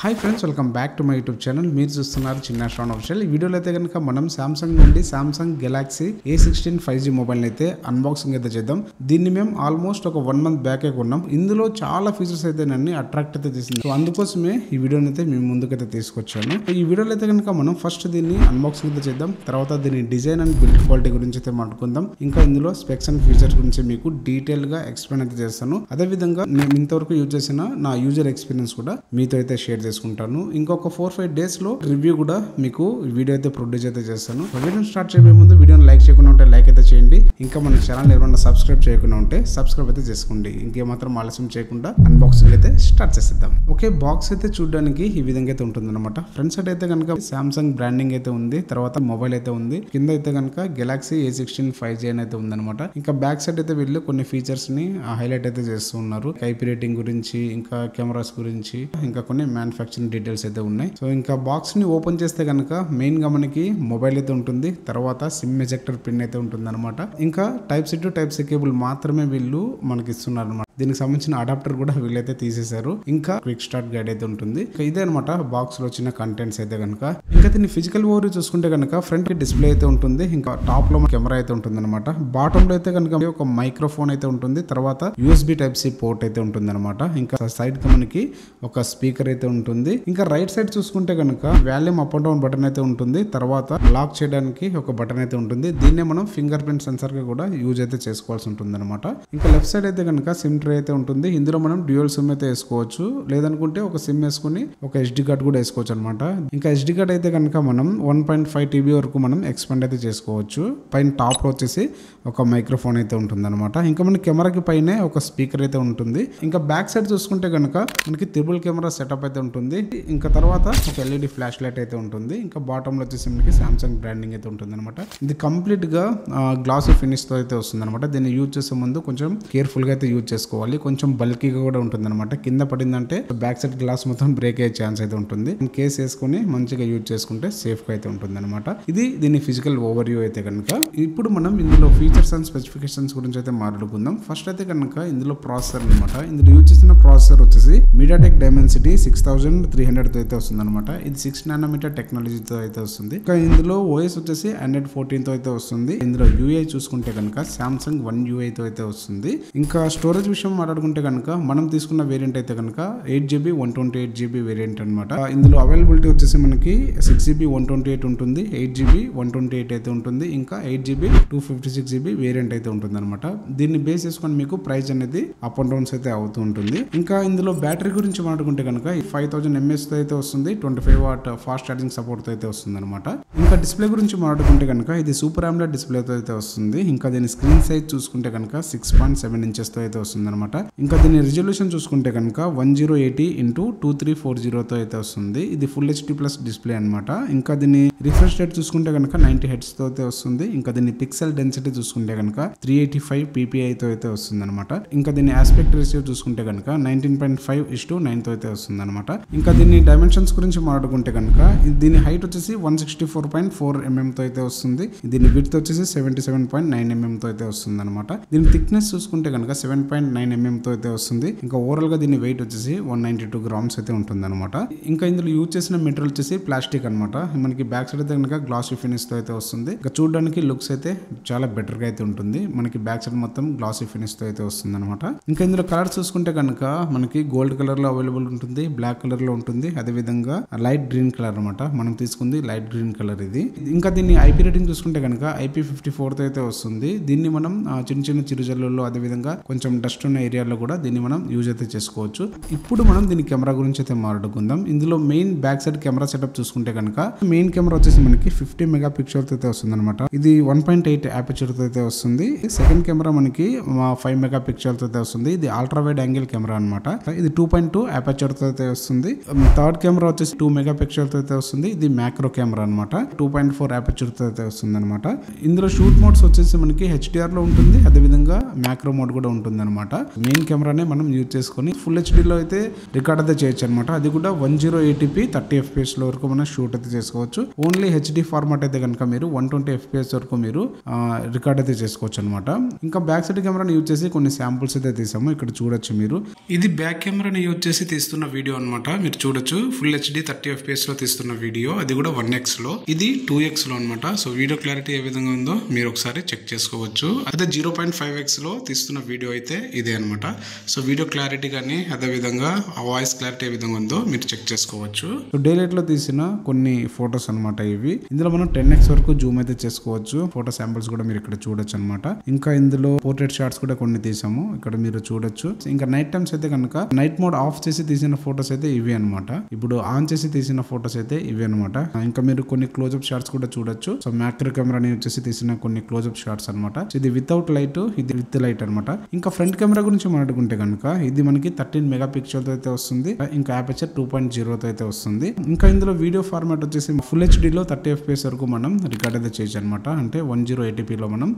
Hi friends, welcome back to my YouTube channel. మీరు చూస్తున్నారు చిన్న శ్రావణ్ ఆఫీషియల్. ఈ వీడియోలో అయితే కనుక మనం సామ్సంగ్ నుండి Samsung Galaxy A16 5G mobile అయితే అన్బాక్సింగ్ అయితే చేద్దాం. దీన్ని మేము ఆల్మోస్ట్ ఒక 1 మంత్ బ్యాకే కొన్నాం. ఇందులో చాలా ఫీచర్స్ అయితే నన్ను అట్రాక్ట్ అయితే చేసింది. సో అందుకోసమే ఈ వీడియోని అయితే మేము ముందుకైతే తీసుకొచ్చాను. ఈ వీడియోలో అయితే కనుక మనం ఫస్ట్ దీన్ని అన్బాక్సింగ్ అయితే చేద్దాం. తర్వాత దీని డిజైన్ అండ్ బిల్డ్ క్వాలిటీ గురించి అయితే మాట్లాడుకుందాం. ఇంకా ఇందులో స్పెక్స్ అండ్ ఫీచర్స్ గురించి మీకు డీటెయిల్ గా ఎక్స్ప్లెయిన్ అయితే చేస్తాను. అదేవిధంగా నేను ఇంతవరకు యూజ్ చేసిన నా యూజర్ ఎక్స్పీరియన్స్ కూడా మీతో అయితే షేర్ చేసుకుంటాను. ఇంకొక 4-5 డేస్ లో రివ్యూ కూడా మీకు వీడియో అయితే ప్రొడ్యూస్ అయితే చేస్తాను. వీడియోని స్టార్ట్ చేయబోయే ముందు వీడియోని లైక్ చేయకుండా ఉంటే లైక్ అయితే చేయండి. ఇంకా మన ఛానల్ ఎవరైనా సబ్స్క్రైబ్ చేయకుండా ఉంటే సబ్స్క్రైబ్ అయితే చేసుకోండి. ఇంకేమాత్రం ఆలస్యం చేయకుండా అన్బాక్సింగ్ అయితే స్టార్ట్ చేసేద్దాం. ఓకే, బాక్స్ అయితే చూడడానికి ఈ విధంగా అయితే ఉంటుంది అనమాట. ఫ్రంట్ సైడ్ అయితే కనుక సామ్సంగ్ బ్రాండింగ్ అయితే ఉంది. తర్వాత మొబైల్ అయితే ఉంది. కింద అయితే కనుక గెలాక్సీ A16 5G అని అయితే ఉందన్నమాట. ఇంకా బ్యాక్ సైడ్ అయితే వీళ్ళు కొన్ని ఫీచర్స్ ని హైలైట్ అయితే చేస్తూ ఉన్నారు. ఐపీ రేటింగ్ గురించి, ఇంకా కెమెరాస్ గురించి, ఇంకా కొన్ని మ్యానుఫ్యాక్చరింగ్ డీటెయిల్స్ అయితే ఉన్నాయి. సో ఇంకా బాక్స్ ని ఓపెన్ చేస్తే కనుక మెయిన్ గా మనకి మొబైల్ అయితే ఉంటుంది. తర్వాత సిమ్ ఎజెక్టర్ పిన్ అయితే ఉంటుంది అనమాట. ఇంకా type C to type C cable మాత్రమే వీళ్ళు మనకి ఇస్తున్నారు అనమాట. దీనికి సంబంధించిన అడాప్టర్ కూడా వీళ్ళైతే తీసేశారు. ఇంకా క్విక్ స్టార్ట్ గైడ్ అయితే ఉంటుంది. ఇదే అనమాట బాక్స్ లో వచ్చిన కంటెంట్స్ అయితే కనుక. ఇంకా దీన్ని ఫిజికల్ ఓవర్ చూసుకుంటే కనుక ఫ్రంట్ కి డిస్ప్లే అయితే ఉంటుంది. ఇంకా టాప్ లో కెమెరా అయితే ఉంటుంది అనమాట. బాటమ్ లో అయితే కనుక ఒక మైక్రోఫోన్ అయితే ఉంటుంది. తర్వాత USB టైప్ సి పోర్ట్ అయితే ఉంటుంది అనమాట. ఇంకా సైడ్ కి మనకి ఒక స్పీకర్ అయితే ఉంటుంది. ఇంకా రైట్ సైడ్ చూసుకుంటే కనుక volume up and down button అయితే ఉంటుంది. తర్వాత లాక్ చేయడానికి ఒక బటన్ అయితే ఉంటుంది. దీన్నే మనం ఫింగర్ ప్రింట్ సెన్సర్ గా కూడా యూజ్ అయితే చేసుకోవాల్సి ఉంటుంది అనమాట. ఇంకా లెఫ్ట్ సైడ్ అయితే కనుక సిమ్ ట్రే అయితే ఉంటుంది. ఇందులో మనం డ్యూయల్ సిమ్ అయితే వేసుకోవచ్చు. లేదనుకుంటే ఒక సిమ్ వేసుకుని ఒక SD కార్డ్ కూడా వేసుకోవచ్చు అనమాట. ఇంకా SD కార్డ్ అయితే కనుక మనం 1.5 TB వరకు మనం ఎక్స్పాండ్ అయితే చేసుకోవచ్చు. పైన టాప్ లో వచ్చేసి ఒక మైక్రోఫోన్ అయితే ఉంటుంది అనమాట. ఇంకా మన కెమెరాకి పైన ఒక స్పీకర్ అయితే ఉంటుంది. ఇంకా బ్యాక్ సైడ్ చూసుకుంటే కనుక మనకి ట్రిపుల్ కెమెరా సెటప్ అయితే ఉంటుంది. ఇంకా తర్వాత ఒక LED ఫ్లాష్ లైట్ అయితే ఉంటుంది. ఇంకా బాటమ్ లో వచ్చేసి మనకి సామ్సంగ్ బ్రాండింగ్ అయితే ఉంటుంది అనమాట. ఇది కంప్లీట్ గా గ్లాసీ ఫినిష్ తో అయితే వస్తుంది అనమాట. దీన్ని యూజ్ చేసే ముందు కొంచెం కేర్ఫుల్ గా అయితే యూజ్ చేసుకోవాలి. కొంచెం బల్కీగా కూడా ఉంటుంది అనమాట. కింద పడిందంటే బ్యాక్ సైడ్ గ్లాస్ మొత్తం బ్రేక్ అయ్యే ఛాన్స్ అయితే ఉంటుంది. కేస్ వేసుకుని మంచిగా యూజ్ చేసుకుంటే సేఫ్ గా అయితే ఉంటుంది అనమాట. ఇది దీని ఫిజికల్ ఓవర్ వ్యూ అయితే కనుక. ఇప్పుడు మనం ఇందులో ఫీచర్స్ అండ్ స్పెసిఫికేషన్స్ గురించి అయితే మాట్లాడుకుందాం. ఫస్ట్ అయితే కనుక ఇందులో ప్రాసెసర్ అనమాట. ఇందులో యూజ్ చేసిన ప్రాసెసర్ వచ్చేసి MediaTek Dimensity 6300 తో అయితే వస్తుంది అనమాట. ఇది 6 nanometer టెక్నాలజీతో అయితే వస్తుంది. ఇంకా ఇందులో OS వచ్చేసి Android 14 తో అయితే వస్తుంది. ఇందులో UI చూసుకుంటే కనుక Samsung One UI తో అయితే వస్తుంది. ఇంకా స్టోరేజ్ విషయం మాట్లాడుకుంటే కనుక మనం తీసుకున్న వేరియంట్ అయితే కనుక 8GB 128GB వేరియంట్ అనమాట. ఇందులో అవైలబిలిటీ వచ్చేసి మనకి 6GB 128 ఉంటుంది, 8GB 128 అయితే ఉంటుంది, ఇంకా 8GB 256GB వేరియంట్ అయితే ఉంటుంది అనమాట. దీన్ని బేస్ చేసుకొని మీకు ప్రైస్ అనేది అప్ అండ్ డౌన్స్ అయితే అవుతూ ఉంటుంది. ఇంకా ఇందులో బ్యాటరీ గురించి మాట్లాడుకుంటే కనుక 5000 mAh తో అయితే వస్తుంది. 25 watt ఫాస్ట్ ఛార్జింగ్ సపోర్ట్ తో అయితే వస్తుంది అనమాట. ఇంకా డిస్ప్లే గురించి మాట్లాడుకుంటే కనుక ఇది సూపర్ AMOLED డిస్ప్లే తో అయితే వస్తుంది. ఇంకా దీని స్క్రీన్ సైజ్ చూసుకుంటే కనుక 6.7 inches తో అయితే వస్తుంది అనమాట. ఇంకా దీని రిజల్యూషన్ చూసుకుంటే కనుక 1080x2340 తో అయితే వస్తుంది. ఇది ఫుల్ HD ప్లస్ డిస్ప్లే అనమాట. ఇంకా దీని రిఫ్రెష్ రేట్ చూసుకుంటే కనుక 90 Hz తో అయితే వస్తుంది. ఇంకా దీని పిక్సెల్ డెన్సిటీ చూసుకుంటే కనుక 385 ppi తో అయితే వస్తుంది అనమాట. ఇంకా దీని ఆస్పెక్ట్ రేషియో చూసుకుంటే కనుక 19.5:9 తో అయితే వస్తుంది అనమాట. ఇంకా దీని డైమెన్షన్స్ గురించి మాట్లాడుకుంటే కనుక దీని హైట్ వచ్చేసి 164.4 mm తో అయితే వస్తుంది. దీని విడ్త్ వచ్చేసి 77.9 mm తో అయితే వస్తుంది అనమాట. దీని థిక్నెస్ చూసుకుంటే కనుక 7.9 mm తో అయితే వస్తుంది. ఇంకా ఓవరాల్ గా దీని వెయిట్ వచ్చేసి 192 grams అయితే ఉంటుంది అనమాట. ఇంకా ఇందులో యూజ్ చేసిన మెటీరియల్ వచ్చేసి ప్లాస్టిక్ అనమాట. మనకి బ్యాక్ సైడ్ అయితే కనుక గ్లాసీ ఫినిష్ తో అయితే వస్తుంది. ఇంకా చూడడానికి లుక్స్ అయితే చాలా బెటర్ గా అయితే ఉంటుంది. మనకి బ్యాక్ సైడ్ మొత్తం గ్లాసీ ఫినిష్ తో అయితే వస్తుంది అనమాట. ఇంకా ఇందులో కలర్ చూసుకుంటే కనుక మనకి గోల్డ్ కలర్ లో అవైలబుల్ ఉంటుంది, బ్లాక్ కలర్ లో ఉంటుంది, అదే విధంగా లైట్ గ్రీన్ కలర్ అనమాట. మనం తీసుకుంది లైట్ గ్రీన్ కలర్ ఇది. ఇంకా దీన్ని IP రేటింగ్ చూసుకుంటే కనుక IP54 తో అయితే వస్తుంది. దీన్ని మనం చిన్న చిన్న చిరుజల్లుల్లో, అదే విధంగా కొంచెం డస్ట్ ఉన్న ఏరియాలో కూడా దీన్ని మనం యూజ్ అయితే చేసుకోవచ్చు. ఇప్పుడు మనం దీని కెమెరా గురించి అయితే మాట్లాడుకుందాం. ఇందులో main back side camera setup చూసుకుంటే కనుక మెయిన్ కెమెరా వచ్చేసి మనకి 50 MP తో అయితే వస్తుంది అనమాట. ఇది 1.8 aperture తో అయితే వస్తుంది. సెకండ్ కెమెరా మనకి 5 MP తో అయితే వస్తుంది. ఇది అల్ట్రా వైడ్ యాంగిల్ కెమెరా అనమాట. ఇది 2.2 aperture తో అయితే వస్తుంది. థర్డ్ కెమెరా వచ్చేసి 2 MP తో అయితే వస్తుంది. ఇది మ్యాక్రో కెమెరా అనమాట. 2.4 aperture తో అయితే వస్తుంది అనమాట. ఇందులో షూట్ మోడ్స్ వచ్చేసి మనకి HDR లో ఉంటుంది, అదే విధంగా మ్యాక్రో మోడ్ కూడా ఉంటుంది అనమాట. మెయిన్ కెమెరానే మనం యూజ్ చేసుకొని ఫుల్ హెచ్డీలో అయితే రికార్డ్ అయితే చేయొచ్చు అనమాట. అది కూడా 1080p 30 FPS లో వరకు మనం షూట్ అయితే చేసుకోవచ్చు. ఓన్లీ హెచ్డి ఫార్మాట్ అయితే కనుక మీరు 120 FPS వరకు మీరు రికార్డ్ అయితే చేసుకోవచ్చు అనమాట. ఇంకా బ్యాక్ సైడ్ కెమెరాని యూజ్ చేసి కొన్ని శాంపుల్స్ అయితే తీసాము. ఇక్కడ చూడొచ్చు మీరు. ఇది బ్యాక్ కెమెరాని యూజ్ చేసి తీస్తున్న వీడియో అనమాట. మీరు చూడొచ్చు ఫుల్ హెచ్డి 30 FPS లో తీస్తున్న వీడియో. అది కూడా 1x లో, ఇది 2x లో అనమాట. సో వీడియో క్లారిటీ ఏ విధంగా ఉందో మీరు ఒకసారి చెక్ చేసుకోవచ్చు. అదే 0.5x లో తీస్తున్న వీడియో అయితే ఇదే అనమాట. సో వీడియో క్లారిటీ కానీ అదే విధంగా వాయిస్ క్లారిటీ ఏ విధంగా ఉందో మీరు చెక్ చేసుకోవచ్చు. సో డే లైట్ లో తీసిన కొన్ని ఫొటోస్ అనమాట ఇవి. ఇందులో మనం 10x వరకు జూమ్ అయితే చేసుకోవచ్చు. ఫోటో శాంపుల్స్ కూడా మీరు ఇక్కడ చూడొచ్చు అనమాట. ఇంకా ఇందులో పోర్ట్రేట్ షాట్స్ కూడా కొన్ని తీసాము. ఇక్కడ మీరు చూడొచ్చు. ఇంకా నైట్ టైమ్స్ అయితే కనుక నైట్ మోడ్ ఆఫ్ చేసి తీసిన ఫొటోస్ అయితే ఇవి అనమాట. ఇప్పుడు ఆన్ చేసి తీసిన ఫొటోస్ అయితే ఇవి అనమాట. ఇంకా మీరు కొన్ని క్లోజ్అప్ షాట్స్ కూడా చూడొచ్చు. సో మ్యాక్రో కెమెరాని వచ్చేసి తీసిన కొన్ని క్లోజ్అప్ షాట్స్ అనమాట. ఇది వితౌట్ లైట్, ఇది విత్ లైట్ అనమాట. ఇంకా ఫ్రంట్ కెమెరా గురించి మాట్లాడుకుంటే కనుక ఇది మనకి 13 మెగాపిక్సెల్ తో అయితే వస్తుంది. ఇంకా అపర్చర్ 2.0 తో అయితే వస్తుంది. ఇంకా ఇందులో వీడియో ఫార్మాట్ వచ్చేసి ఫుల్ హెచ్డీలో 30 FPS వరకు మనం రికార్డ్ అయితే చేయొచ్చు అనమాట. అంటే 1080p లో మనం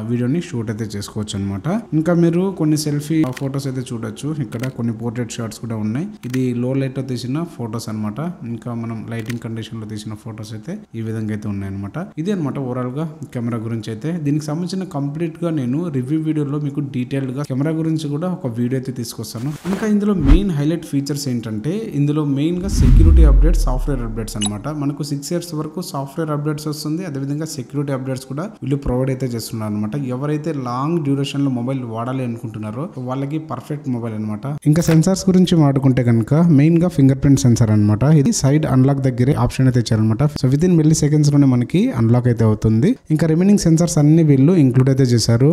వీడియోని షూట్ అయితే చేసుకోవచ్చు అనమాట. ఇంకా మీరు కొన్ని సెల్ఫీ ఫొటోస్ అయితే చూడొచ్చు. ఇక్కడ కొన్ని పోర్ట్రేట్ షాట్స్ కూడా ఉన్నాయి. ఇది లో లైట్ లో తీసిన ఫొటోస్ అనమాట. ఇంకా మనం లైటింగ్ కండిషన్ లో తీసిన ఫొటోస్ అయితే ఈ విధంగా అయితే ఉన్నాయి అనమాట. ఇది అనమాట ఓవరాల్ గా కెమెరా గురించి అయితే. దీనికి సంబంధించిన కంప్లీట్ గా నేను రివ్యూ వీడియోలో మీకు డీటెయిల్డ్ గా కెమెరా గురించి కూడా ఒక వీడియో అయితే తీసుకొస్తాను. ఇంకా ఇందులో మెయిన్ హైలైట్ ఫీచర్స్ ఏంటంటే ఇందులో మెయిన్ గా సెక్యూరిటీ అప్డేట్స్, సాఫ్ట్వేర్ అప్డేట్స్ అనమాట. మనకు 6 years వరకు సాఫ్ట్వేర్ అప్డేట్స్ వస్తుంది. అదేవిధంగా సెక్యూరిటీ అప్డేట్స్ కూడా వీళ్ళు ప్రొవైడ్ అయితే చేస్తున్నారు అనమాట. ఎవరైతే లాంగ్ డ్యూరేషన్ లో మొబైల్ వాడాలి అనుకుంటున్నారో వాళ్ళకి పర్ఫెక్ట్ మొబైల్ అనమాట. ఇంకా సెన్సార్స్ గురించి మాట్లాడుకుంటే కనుక మెయిన్ గా ఫింగర్ ప్రింట్ సెన్సార్ అనమాట. ఇది సైడ్ అన్లాక్ దగ్గరే ఆప్షన్ అయితే ఇచ్చారనమాట. So with in milli seconds లోనే మనకి అన్లాక్ అయితే అవుతుంది. ఇంకా రిమైనింగ్ సెన్సార్స్ అన్ని వీళ్ళు ఇంక్లూడ్ అయితే చేశారు.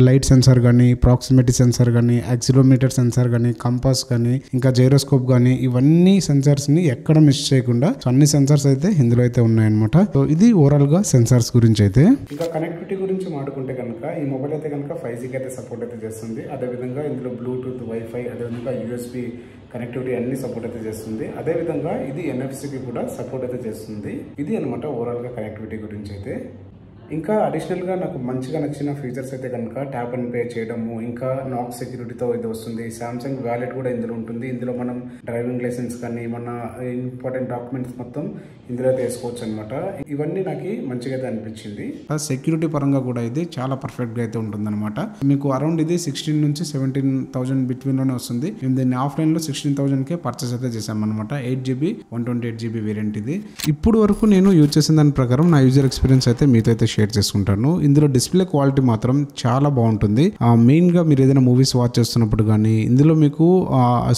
లైట్ సెన్సార్ గానీ, ప్రాక్సిమిటీ సెన్సార్ గానీ, యాక్సిలోమీటర్ సెన్సార్ గానీ, కంపాస్ గానీ, ఇంకా జైరోస్కోప్ గానీ, ఇవన్నీ సెన్సార్స్ ని ఎక్కడ మిస్ చేయకుండా సో అన్ని సెన్సార్స్ అయితే ఇందులో అయితే ఉన్నాయన్నమాట. సో ఇది ఓవరాల్ గా సెన్సార్స్ గురించి అయితే. ఇంకా కనెక్టివిటీ గురించి మాట్లాడుకుంటే కనుక ఈ మొబైల్ అయితే కనుక 5G అయితే సపోర్ట్ అయితే చేస్తుంది. అదేవిధంగా ఇందులో బ్లూటూత్, వైఫై, అదేవిధంగా USB కనెక్టివిటీ అన్ని సపోర్ట్ అయితే చేస్తుంది. అదేవిధంగా ఇది NFC కూడా సపోర్ట్ అయితే చేస్తుంది. ఇది అనమాట ఓవరాల్ గా కనెక్టివిటీ గురించి అయితే. ఇంకా అడిషనల్గా నాకు మంచిగా నచ్చిన ఫీచర్స్ అయితే కనుక ట్యాప్ అండ్ పే చేయడము, ఇంకా నాక్ సెక్యూరిటీతో ఇది వస్తుంది. సామ్సంగ్ వ్యాలెట్ కూడా ఇందులో ఉంటుంది. ఇందులో మనం డ్రైవింగ్ లైసెన్స్ కానీ మన ఇంపార్టెంట్ డాక్యుమెంట్స్ మొత్తం ఇందులో అయితే వేసుకోవచ్చు అనమాట. ఇవన్నీ నాకు మంచిగా అయితే అనిపించింది. సెక్యూరిటీ పరంగా కూడా ఇది చాలా పర్ఫెక్ట్ గా అయితే ఉంటుంది అనమాట. మీకు అరౌండ్ ఇది 16 నుంచి 17,000 బిట్వీన్ లోనే వస్తుంది. మేము దీన్ని ఆఫ్లైన్ లో 16,000 కే పర్చేస్ అయితే చేసాం అనమాట. 8GB 128GB వేరియంట్ ఇది. ఇప్పుడు వరకు నేను యూజ్ చేసిన దాని ప్రకారం నా యూజర్ ఎక్స్పీరియన్స్ అయితే మీతో అయితే షేర్ చేసుకుంటాను. ఇందులో డిస్ప్లే క్వాలిటీ మాత్రం చాలా బాగుంటుంది. మెయిన్ గా మీరు ఏదైనా మూవీస్ వాచ్ చేస్తున్నప్పుడు కానీ ఇందులో మీకు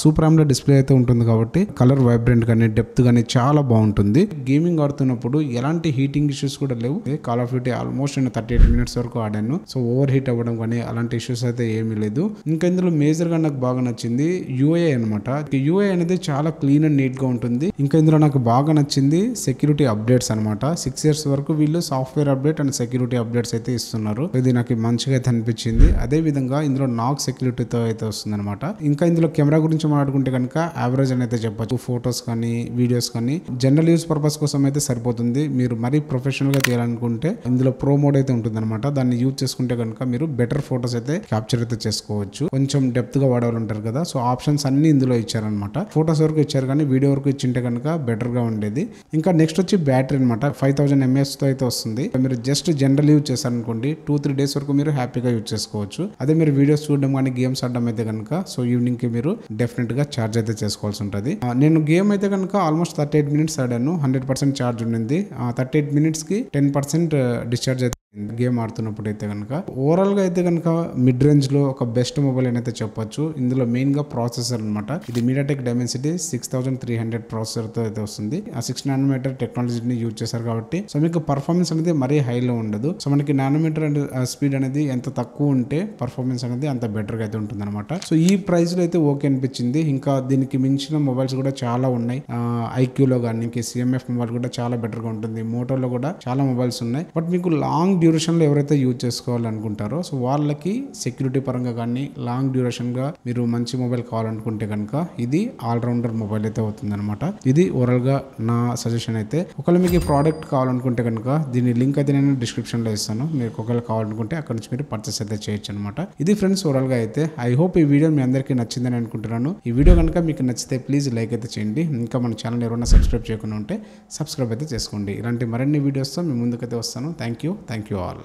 సూపర్ AMOLED డిస్ప్లే అయితే ఉంటుంది కాబట్టి కలర్ వైబ్రెంట్ కానీ డెప్త్ కానీ చాలా బాగుంటుంది. గేమింగ్ ఆడుతున్నప్పుడు ఎలాంటి హీటింగ్ ఇష్యూస్ కూడా లేవు. కాల్ ఆఫ్ డ్యూటీ ఆల్మోస్ట్ నేను 38 minutes వరకు ఆడాను. సో ఓవర్ హీట్ అవ్వడం కానీ అలాంటి ఇష్యూస్ అయితే ఏమీ లేదు. ఇంకా ఇందులో మేజర్ గా నాకు బాగా నచ్చింది UI అనమాట. UI అనేది చాలా క్లీన్ అండ్ నీట్ గా ఉంటుంది. ఇంకా ఇందులో నాకు బాగా నచ్చింది సెక్యూరిటీ అప్డేట్స్ అనమాట. 6 years వరకు వీళ్ళు software update and security updates అయితే ఇస్తున్నారు. ఇది నాకు మంచిగా అయితే అనిపించింది. అదే విధంగా ఇందులో నాక్ సెక్యూరిటీతో అయితే వస్తుంది అనమాట. ఇంకా ఇందులో కెమెరా గురించి మాట్లాడుకుంటే కనుక యావరేజ్ అని అయితే చెప్పచ్చు. ఫొటోస్ కానీ వీడియోస్ కానీ జనరల్ యూజ్ పర్పస్ కోసం అయితే సరిపోతుంది. మీరు మరీ ప్రొఫెషనల్ గా తీయాలనుకుంటే ఇందులో ప్రో మోడ్ అయితే ఉంటుంది అనమాట. దాన్ని యూజ్ చేసుకుంటే కనుక మీరు బెటర్ ఫొటోస్ అయితే క్యాప్చర్ అయితే చేసుకోవచ్చు. కొంచెం డెప్త్ గా వాడేవాళ్ళు ఉంటారు కదా, సో ఆప్షన్స్ అన్ని ఇందులో ఇచ్చారనమాట. ఫొటోస్ వరకు ఇచ్చారు కానీ వీడియో వరకు ఇచ్చింటే కనుక బెటర్ గా ఉండేది. ఇంకా నెక్స్ట్ వచ్చి బ్యాటరీ అనమాట. 5000 mAh తో అయితే వస్తుంది. మీరు జస్ట్ జనరల్ యూజ్ చేశారనుకోండి 2-3 days వరకు మీరు హ్యాపీగా యూజ్ చేసుకోవచ్చు. అదే మీరు వీడియోస్ చూడడం కానీ గేమ్స్ ఆడడం అయితే కనుక సో ఈవినింగ్ కి మీరు డెఫినెట్ గా ఛార్జ్ అయితే చేసుకోవాల్సి ఉంటుంది. నేను గేమ్ అయితే కనుక ఆల్మోస్ట్ 38 minutes ఆడాను. 100% ఛార్జ్ ఉండింది. 38 minutes కి 10% డిశ్చార్జ్ అయితే గేమ్ ఆడుతున్నప్పుడు అయితే కనుక. ఓవరాల్ గా అయితే కనుక మిడ్ రేంజ్ లో ఒక బెస్ట్ మొబైల్ అయితే చెప్పొచ్చు. ఇందులో మెయిన్ గా ప్రాసెసర్ అనమాట. ఇది MediaTek Dimensity 6300 ప్రాసెసర్ తో అయితే వస్తుంది. ఆ 6 nanometer టెక్నాలజీని యూజ్ చేశారు కాబట్టి సో మీకు పర్ఫార్మెన్స్ అనేది మరీ హైలో ఉండదు. సో మనకి నానోమీటర్ స్పీడ్ అనేది ఎంత తక్కువ ఉంటే పర్ఫార్మెన్స్ అనేది అంత బెటర్ గా అయితే ఉంటుంది అనమాట. సో ఈ ప్రైస్ లో అయితే ఓకే అనిపించింది. ఇంకా దీనికి మించిన మొబైల్స్ కూడా చాలా ఉన్నాయి. IQ లో కానీ CMF మొబైల్ కూడా చాలా బెటర్ గా ఉంటుంది. మోటోలో కూడా చాలా మొబైల్స్ ఉన్నాయి. బట్ మీకు లాంగ్ డ్యూరేషన్లో ఎవరైతే యూజ్ చేసుకోవాలనుకుంటారో సో వాళ్ళకి సెక్యూరిటీ పరంగా కానీ లాంగ్ డ్యూరేషన్గా మీరు మంచి మొబైల్ కావాలనుకుంటే కనుక ఇది ఆల్రౌండర్ మొబైల్ అయితే అవుతుంది అనమాట. ఇది ఓవరాల్గా నా సజెషన్ అయితే. ఒకవేళ మీకు ఈ ప్రోడక్ట్ కావాలనుకుంటే కనుక దీని లింక్ అయితే నేను డిస్క్రిప్షన్లో ఇస్తాను. మీకు ఒకవేళ కావాలనుకుంటే అక్కడ నుంచి మీరు పర్చేస్ అయితే చేయొచ్చు అనమాట. ఇది ఫ్రెండ్స్ ఓవరాల్గా అయితే. ఐ హోప్ ఈ వీడియో మీ అందరికీ నచ్చిందని అనుకుంటున్నాను. ఈ వీడియో కనుక మీకు నచ్చితే ప్లీజ్ లైక్ అయితే చేయండి. ఇంకా మన ఛానల్ ఎవరైనా సబ్స్క్రైబ్ చేయకుండా ఉంటే సబ్స్క్రైబ్ అయితే చేసుకోండి. ఇలాంటి మరిన్ని వీడియోస్తో మీ ముందుకైతే వస్తాను. Thank you all.